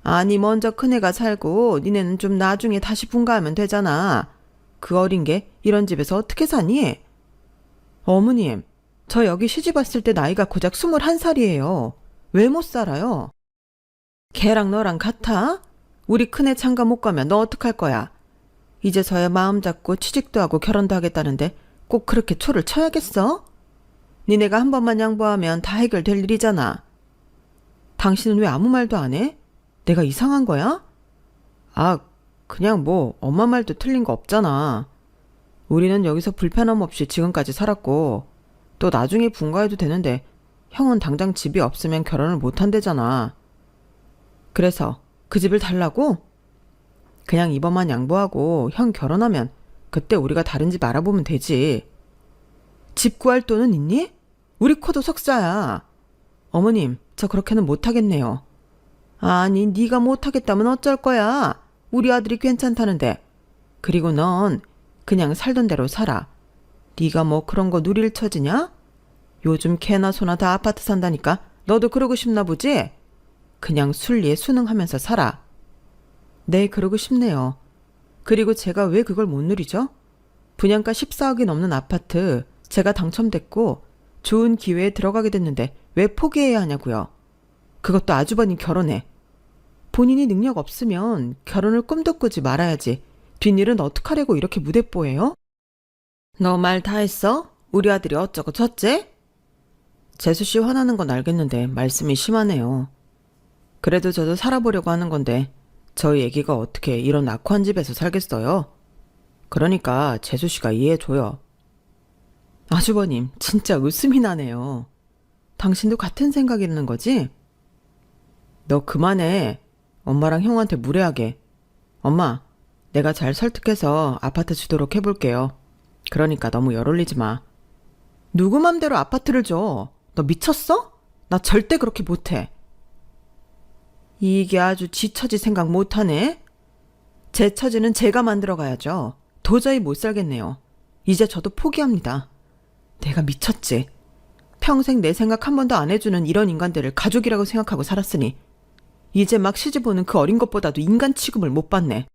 아니, 먼저 큰애가 살고 니네는 좀 나중에 다시 분가하면 되잖아. 그 어린 게 이런 집에서 어떻게 사니? 어머님, 저 여기 시집 왔을 때 나이가 고작 21살이에요. 왜 못 살아요? 걔랑 너랑 같아? 우리 큰애 장가 못 가면 너 어떡할 거야? 이제서야 마음 잡고 취직도 하고 결혼도 하겠다는데 꼭 그렇게 초를 쳐야겠어? 니네가 한 번만 양보하면 다 해결될 일이잖아. 당신은 왜 아무 말도 안 해? 내가 이상한 거야? 아, 그냥 뭐 엄마 말도 틀린 거 없잖아. 우리는 여기서 불편함 없이 지금까지 살았고 또 나중에 분가해도 되는데 형은 당장 집이 없으면 결혼을 못 한대잖아. 그래서 그 집을 달라고? 그냥 이번만 양보하고 형 결혼하면 그때 우리가 다른 집 알아보면 되지. 집 구할 돈은 있니? 우리 코도 석자야. 어머님, 저 그렇게는 못하겠네요. 아니, 네가 못하겠다면 어쩔 거야. 우리 아들이 괜찮다는데. 그리고 넌 그냥 살던 대로 살아. 네가 뭐 그런 거 누릴 처지냐? 요즘 개나 소나 다 아파트 산다니까 너도 그러고 싶나 보지? 그냥 순리에 순응하면서 살아. 네, 그러고 싶네요. 그리고 제가 왜 그걸 못 누리죠? 분양가 14억이 넘는 아파트 제가 당첨됐고 좋은 기회에 들어가게 됐는데 왜 포기해야 하냐고요. 그것도 아주버님 결혼해. 본인이 능력 없으면 결혼을 꿈도 꾸지 말아야지. 뒷일은 어떡하려고 이렇게 무대뽀해요? 너 말 다 했어? 우리 아들이 어쩌고 저째? 재수씨 화나는 건 알겠는데 말씀이 심하네요. 그래도 저도 살아보려고 하는 건데 저희 애기가 어떻게 이런 악한 집에서 살겠어요? 그러니까 재수씨가 이해해줘요. 아주버님, 진짜 웃음이 나네요. 당신도 같은 생각이라는 거지? 너 그만해. 엄마랑 형한테 무례하게. 엄마, 내가 잘 설득해서 아파트 주도록 해볼게요. 그러니까 너무 열 올리지 마. 누구 맘대로 아파트를 줘? 너 미쳤어? 나 절대 그렇게 못해. 이게 아주 지 처지 생각 못하네. 제 처지는 제가 만들어 가야죠. 도저히 못 살겠네요. 이제 저도 포기합니다. 내가 미쳤지. 평생 내 생각 한 번도 안 해주는 이런 인간들을 가족이라고 생각하고 살았으니 이제 막 시집 오는 그 어린 것보다도 인간 취급을 못 받네.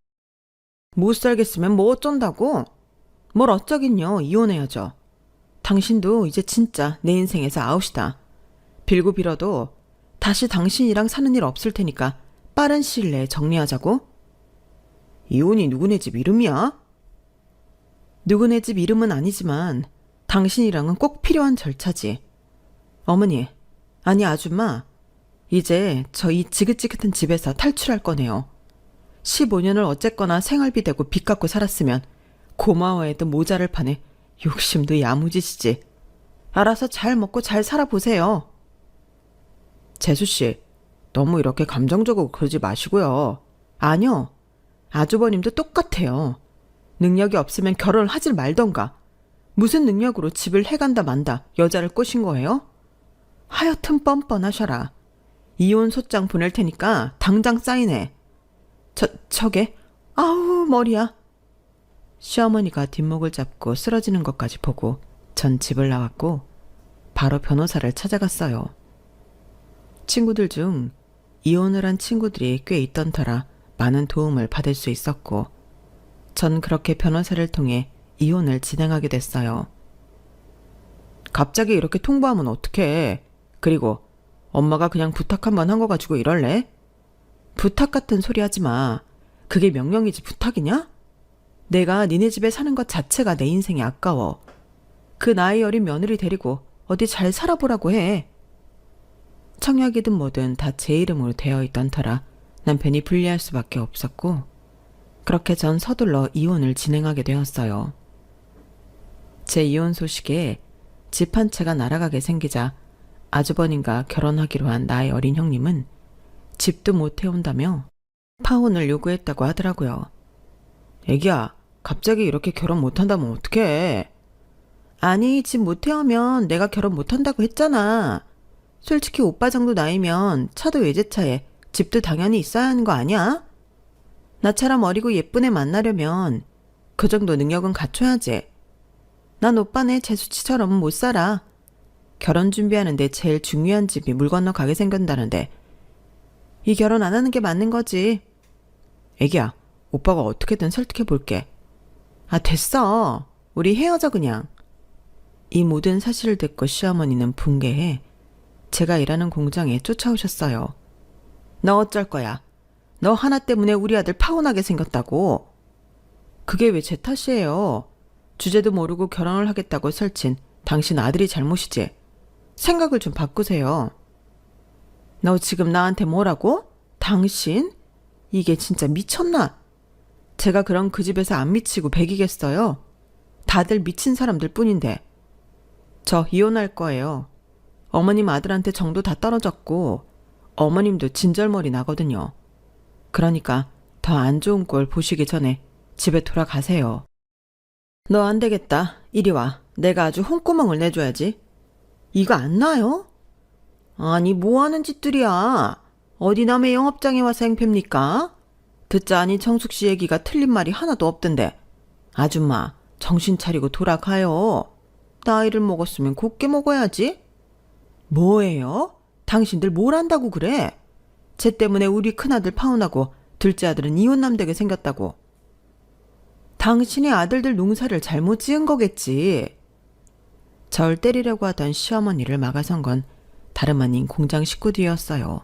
못 살겠으면 뭐 어쩐다고? 뭘 어쩌긴요. 이혼해야죠. 당신도 이제 진짜 내 인생에서 아웃이다. 빌고 빌어도 다시 당신이랑 사는 일 없을 테니까 빠른 시일 내에 정리하자고? 이혼이 누구네 집 이름이야? 누구네 집 이름은 아니지만 당신이랑은 꼭 필요한 절차지. 어머니, 아니 아줌마, 이제 저 이 지긋지긋한 집에서 탈출할 거네요. 15년을 어쨌거나 생활비 대고 빚 갚고 살았으면 고마워해도 모자를 파네. 욕심도 야무지시지. 알아서 잘 먹고 잘 살아보세요. 재수씨, 너무 이렇게 감정적으로 그러지 마시고요. 아니요. 아주버님도 똑같아요. 능력이 없으면 결혼을 하질 말던가. 무슨 능력으로 집을 해간다 만다 여자를 꼬신 거예요? 하여튼 뻔뻔하셔라. 이혼 소장 보낼 테니까 당장 사인해. 저게? 아우 머리야. 시어머니가 뒷목을 잡고 쓰러지는 것까지 보고 전 집을 나왔고 바로 변호사를 찾아갔어요. 친구들 중 이혼을 한 친구들이 꽤 있던 터라 많은 도움을 받을 수 있었고 전 그렇게 변호사를 통해 이혼을 진행하게 됐어요. 갑자기 이렇게 통보하면 어떡해. 그리고 엄마가 그냥 부탁 한 번 한 거 가지고 이럴래? 부탁 같은 소리 하지 마. 그게 명령이지 부탁이냐? 내가 니네 집에 사는 것 자체가 내 인생이 아까워. 그 나이 어린 며느리 데리고 어디 잘 살아보라고 해. 청약이든 뭐든 다 제 이름으로 되어 있던 터라 남편이 불리할 수밖에 없었고 그렇게 전 서둘러 이혼을 진행하게 되었어요. 제 이혼 소식에 집 한 채가 날아가게 생기자 아주버님과 결혼하기로 한 나이 어린 형님은 집도 못 해온다며 파혼을 요구했다고 하더라고요. 애기야, 갑자기 이렇게 결혼 못한다면 어떡해? 아니, 집 못 해오면 내가 결혼 못한다고 했잖아. 솔직히 오빠 정도 나이면 차도 외제차에 집도 당연히 있어야 하는 거 아니야? 나처럼 어리고 예쁜 애 만나려면 그 정도 능력은 갖춰야지. 난 오빠네 재수치처럼 못 살아. 결혼 준비하는데 제일 중요한 집이 물 건너 가게 생겼다는데 이 결혼 안 하는 게 맞는 거지. 애기야, 오빠가 어떻게든 설득해 볼게. 아, 됐어. 우리 헤어져 그냥. 이 모든 사실을 듣고 시어머니는 붕괴해 제가 일하는 공장에 쫓아오셨어요. 너 어쩔 거야. 너 하나 때문에 우리 아들 파혼하게 생겼다고. 그게 왜 제 탓이에요. 주제도 모르고 결혼을 하겠다고 설친 당신 아들이 잘못이지. 생각을 좀 바꾸세요. 너 지금 나한테 뭐라고? 당신? 이게 진짜 미쳤나? 제가 그럼 그 집에서 안 미치고 배기겠어요? 다들 미친 사람들 뿐인데. 저 이혼할 거예요. 어머님 아들한테 정도 다 떨어졌고 어머님도 진절머리 나거든요. 그러니까 더 안 좋은 꼴 보시기 전에 집에 돌아가세요. 너 안 되겠다. 이리 와. 내가 아주 홍구멍을 내줘야지. 이거 안 나요? 아니 뭐 하는 짓들이야. 어디 남의 영업장에 와서 행패입니까? 듣자 하니 정숙 씨 얘기가 틀린 말이 하나도 없던데. 아줌마 정신 차리고 돌아가요. 나이를 먹었으면 곱게 먹어야지. 뭐예요? 당신들 뭘 안다고 그래? 쟤 때문에 우리 큰아들 파혼하고 둘째 아들은 이혼남 되게 생겼다고. 당신이 아들들 농사를 잘못 지은 거겠지. 절 때리려고 하던 시어머니를 막아선 건 다름 아닌 공장 식구들이었어요.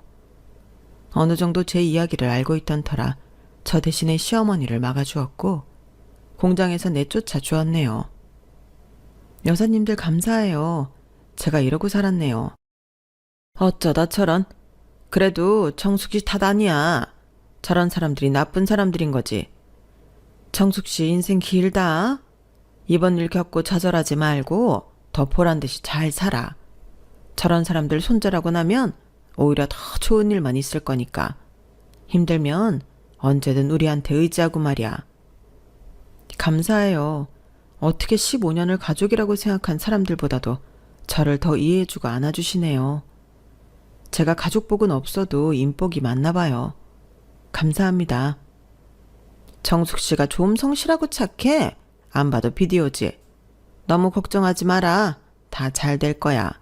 어느 정도 제 이야기를 알고 있던 터라 저 대신에 시어머니를 막아주었고 공장에서 내쫓아 주었네요. 여사님들 감사해요. 제가 이러고 살았네요. 어쩌다 저런. 그래도 정숙씨 탓 아니야. 저런 사람들이 나쁜 사람들인 거지. 정숙씨 인생 길다. 이번 일 겪고 좌절하지 말고 더 보란듯이 잘 살아. 저런 사람들 손절하고 나면 오히려 더 좋은 일만 있을 거니까. 힘들면 언제든 우리한테 의지하고 말이야. 감사해요. 어떻게 15년을 가족이라고 생각한 사람들보다도 저를 더 이해해주고 안아주시네요. 제가 가족복은 없어도 인복이 많나 봐요. 감사합니다. 정숙 씨가 좀 성실하고 착해. 안 봐도 비디오지. 너무 걱정하지 마라. 다 잘 될 거야.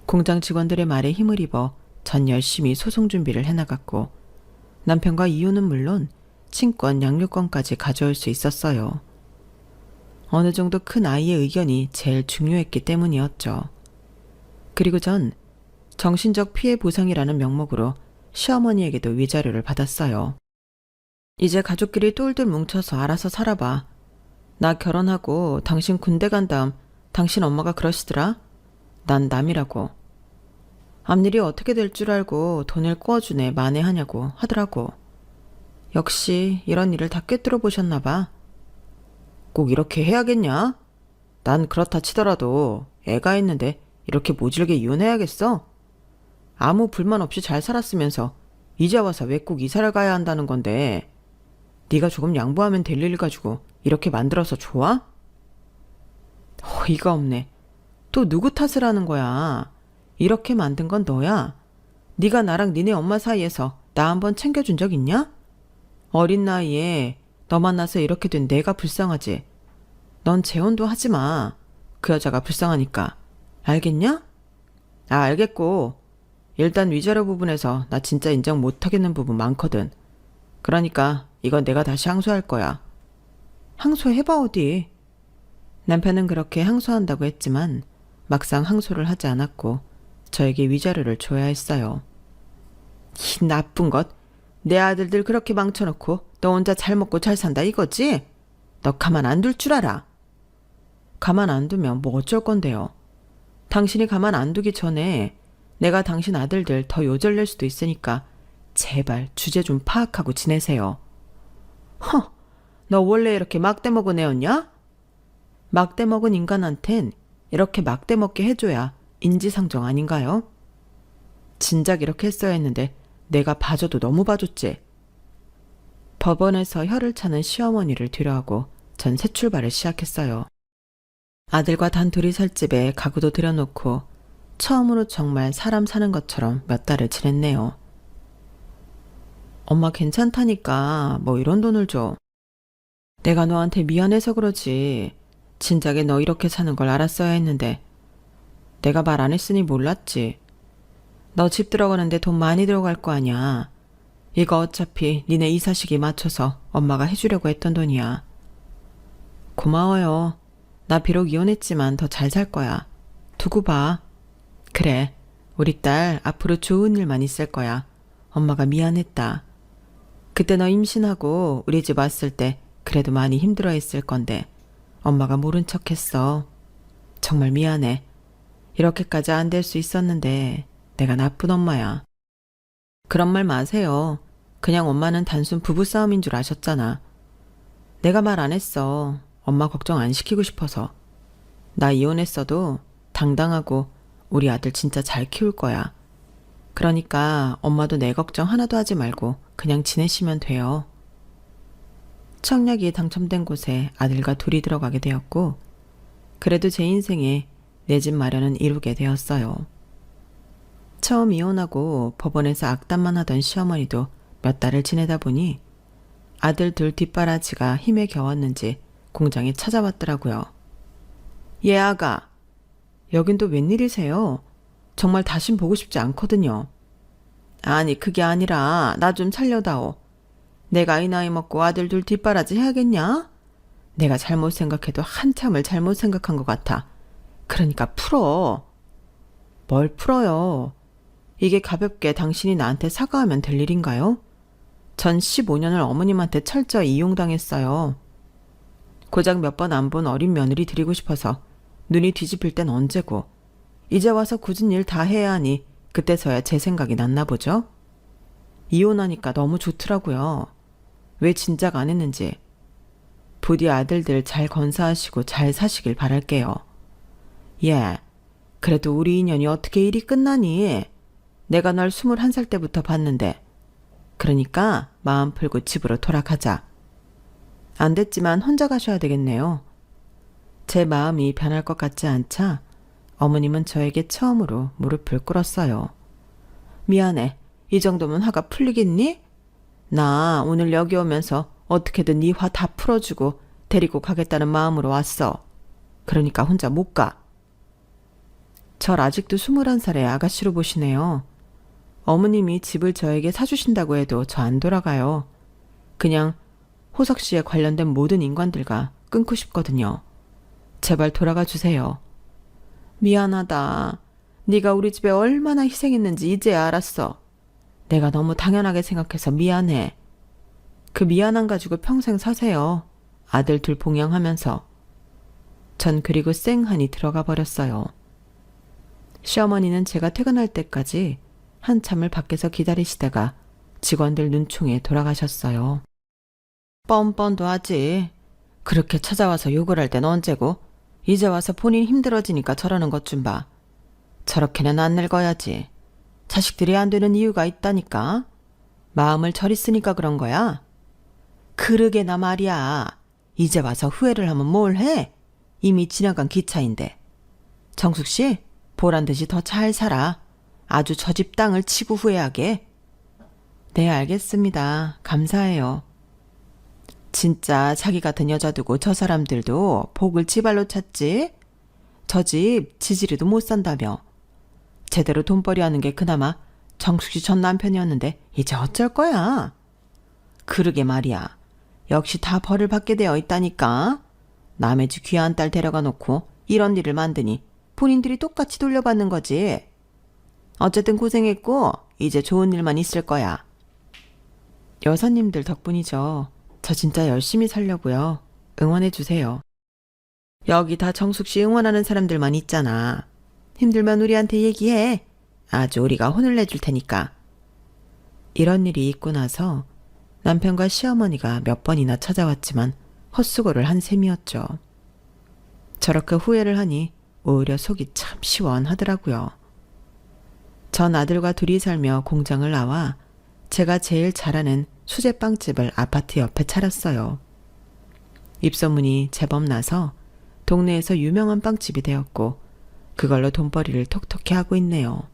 공장 직원들의 말에 힘을 입어 전 열심히 소송 준비를 해나갔고 남편과 이혼은 물론 친권, 양육권까지 가져올 수 있었어요. 어느 정도 큰 아이의 의견이 제일 중요했기 때문이었죠. 그리고 전 정신적 피해 보상이라는 명목으로 시어머니에게도 위자료를 받았어요. 이제 가족끼리 똘똘 뭉쳐서 알아서 살아봐. 나 결혼하고 당신 군대 간 다음 당신 엄마가 그러시더라. 난 남이라고. 앞일이 어떻게 될 줄 알고 돈을 꾸어주네 만회하냐고 하더라고. 역시 이런 일을 다 꿰뚫어 보셨나 봐. 꼭 이렇게 해야겠냐? 난 그렇다 치더라도 애가 있는데 이렇게 모질게 이혼해야겠어? 아무 불만 없이 잘 살았으면서 이제 와서 왜 꼭 이사를 가야 한다는 건데 네가 조금 양보하면 될 일 가지고 이렇게 만들어서 좋아? 어이가 없네. 또 누구 탓을 하는 거야? 이렇게 만든 건 너야. 네가 나랑 니네 엄마 사이에서 나 한번 챙겨준 적 있냐? 어린 나이에 너 만나서 이렇게 된 내가 불쌍하지. 넌 재혼도 하지 마. 그 여자가 불쌍하니까. 알겠냐? 아, 알겠고. 일단 위자료 부분에서 나 진짜 인정 못하겠는 부분 많거든. 그러니까 이건 내가 다시 항소할 거야. 항소해봐 어디. 남편은 그렇게 항소한다고 했지만 막상 항소를 하지 않았고 저에게 위자료를 줘야 했어요. 이 나쁜 것. 내 아들들 그렇게 망쳐놓고 너 혼자 잘 먹고 잘 산다 이거지? 너 가만 안 둘 줄 알아. 가만 안 두면 뭐 어쩔 건데요. 당신이 가만 안 두기 전에 내가 당신 아들들 더 요절낼 수도 있으니까 제발 주제 좀 파악하고 지내세요. 허, 너 원래 이렇게 막대 먹은 애였냐? 막대 먹은 인간한텐 이렇게 막대 먹게 해줘야 인지상정 아닌가요? 진작 이렇게 했어야 했는데 내가 봐줘도 너무 봐줬지. 법원에서 혀를 차는 시어머니를 뒤로하고 전 새 출발을 시작했어요. 아들과 단둘이 살 집에 가구도 들여놓고 처음으로 정말 사람 사는 것처럼 몇 달을 지냈네요. 엄마 괜찮다니까 뭐 이런 돈을 줘. 내가 너한테 미안해서 그러지. 진작에 너 이렇게 사는 걸 알았어야 했는데 내가 말 안 했으니 몰랐지. 너 집 들어가는데 돈 많이 들어갈 거 아니야. 이거 어차피 니네 이사 시기 맞춰서 엄마가 해주려고 했던 돈이야. 고마워요. 나 비록 이혼했지만 더 잘 살 거야. 두고 봐. 그래. 우리 딸 앞으로 좋은 일만 있을 거야. 엄마가 미안했다. 그때 너 임신하고 우리 집 왔을 때 그래도 많이 힘들어했을 건데 엄마가 모른 척했어. 정말 미안해. 이렇게까지 안 될 수 있었는데 내가 나쁜 엄마야. 그런 말 마세요. 그냥 엄마는 단순 부부싸움인 줄 아셨잖아. 내가 말 안 했어. 엄마 걱정 안 시키고 싶어서. 나 이혼했어도 당당하고 우리 아들 진짜 잘 키울 거야. 그러니까 엄마도 내 걱정 하나도 하지 말고 그냥 지내시면 돼요. 청약이 당첨된 곳에 아들과 둘이 들어가게 되었고 그래도 제 인생에 내 집 마련은 이루게 되었어요. 처음 이혼하고 법원에서 악담만 하던 시어머니도 몇 달을 지내다 보니 아들 둘 뒷바라지가 힘에 겨웠는지 공장에 찾아왔더라고요. 예, 아가. 여긴 또 웬일이세요? 정말 다신 보고 싶지 않거든요. 아니, 그게 아니라 나 좀 살려다오. 내가 이 나이 먹고 아들 둘 뒷바라지 해야겠냐? 내가 잘못 생각해도 한참을 잘못 생각한 것 같아. 그러니까 풀어. 뭘 풀어요? 이게 가볍게 당신이 나한테 사과하면 될 일인가요? 전 15년을 어머님한테 철저히 이용당했어요. 고작 몇 번 안 본 어린 며느리 드리고 싶어서 눈이 뒤집힐 땐 언제고 이제 와서 굳은 일 다 해야 하니 그때서야 제 생각이 났나 보죠? 이혼하니까 너무 좋더라고요. 왜 진작 안 했는지. 부디 아들들 잘 건사하시고 잘 사시길 바랄게요. 예, 그래도 우리 인연이 어떻게 일이 끝나니? 내가 널 21살 때부터 봤는데. 그러니까 마음 풀고 집으로 돌아가자. 안 됐지만 혼자 가셔야 되겠네요. 제 마음이 변할 것 같지 않자 어머님은 저에게 처음으로 무릎을 꿇었어요. 미안해. 이 정도면 화가 풀리겠니? 나 오늘 여기 오면서 어떻게든 네 화 다 풀어주고 데리고 가겠다는 마음으로 왔어. 그러니까 혼자 못 가. 절 아직도 21살의 아가씨로 보시네요. 어머님이 집을 저에게 사주신다고 해도 저 안 돌아가요. 그냥 호석 씨에 관련된 모든 인간들과 끊고 싶거든요. 제발 돌아가 주세요. 미안하다. 네가 우리 집에 얼마나 희생했는지 이제야 알았어. 내가 너무 당연하게 생각해서 미안해. 그 미안함 가지고 평생 사세요. 아들 둘 봉양하면서. 전 그리고 쌩하니 들어가 버렸어요. 시어머니는 제가 퇴근할 때까지 한참을 밖에서 기다리시다가 직원들 눈총에 돌아가셨어요. 뻔뻔도 하지. 그렇게 찾아와서 욕을 할 땐 언제고? 이제 와서 본인 힘들어지니까 저러는 것 좀 봐. 저렇게는 안 늙어야지. 자식들이 안 되는 이유가 있다니까. 마음을 저리 쓰니까 그런 거야. 그러게나 말이야. 이제 와서 후회를 하면 뭘 해? 이미 지나간 기차인데. 정숙 씨, 보란 듯이 더 잘 살아. 아주 저 집 땅을 치고 후회하게. 네, 알겠습니다. 감사해요. 진짜 자기 같은 여자 두고 저 사람들도 복을 지발로 찾지? 저 집 지지리도 못 산다며. 제대로 돈벌이 하는 게 그나마 정숙 씨 전 남편이었는데 이제 어쩔 거야? 그러게 말이야. 역시 다 벌을 받게 되어 있다니까. 남의 집 귀한 딸 데려가 놓고 이런 일을 만드니 본인들이 똑같이 돌려받는 거지. 어쨌든 고생했고 이제 좋은 일만 있을 거야. 여사님들 덕분이죠. 저 진짜 열심히 살려고요. 응원해 주세요. 여기 다 정숙 씨 응원하는 사람들만 있잖아. 힘들면 우리한테 얘기해. 아주 우리가 혼을 내줄 테니까. 이런 일이 있고 나서 남편과 시어머니가 몇 번이나 찾아왔지만 헛수고를 한 셈이었죠. 저렇게 후회를 하니 오히려 속이 참 시원하더라고요. 전 아들과 둘이 살며 공장을 나와 제가 제일 잘하는 수제빵집을 아파트 옆에 차렸어요. 입소문이 제법 나서 동네에서 유명한 빵집이 되었고 그걸로 돈벌이를 톡톡히 하고 있네요.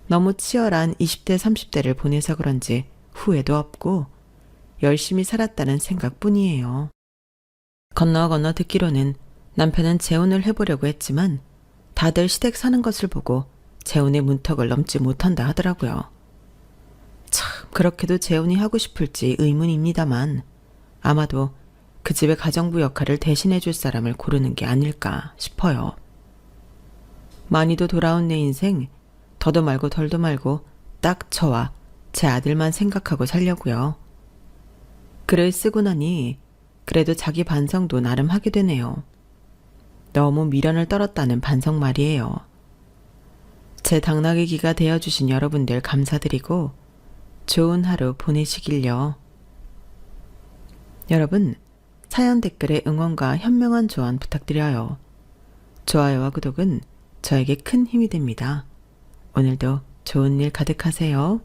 너무 치열한 20대 30대를 보내서 그런지 후회도 없고 열심히 살았다는 생각뿐이에요. 건너 듣기로는 남편은 재혼을 해보려고 했지만 다들 시댁 사는 것을 보고 재혼의 문턱을 넘지 못한다 하더라고요. 참 그렇게도 재혼이 하고 싶을지 의문입니다만 아마도 그 집의 가정부 역할을 대신해 줄 사람을 고르는 게 아닐까 싶어요. 많이도 돌아온 내 인생 더도 말고 덜도 말고 딱 저와 제 아들만 생각하고 살려고요. 글을 쓰고 나니 그래도 자기 반성도 나름 하게 되네요. 너무 미련을 떨었다는 반성 말이에요. 제 당나귀기가 되어주신 여러분들 감사드리고 좋은 하루 보내시길요. 여러분, 사연 댓글에 응원과 현명한 조언 부탁드려요. 좋아요와 구독은 저에게 큰 힘이 됩니다. 오늘도 좋은 일 가득하세요.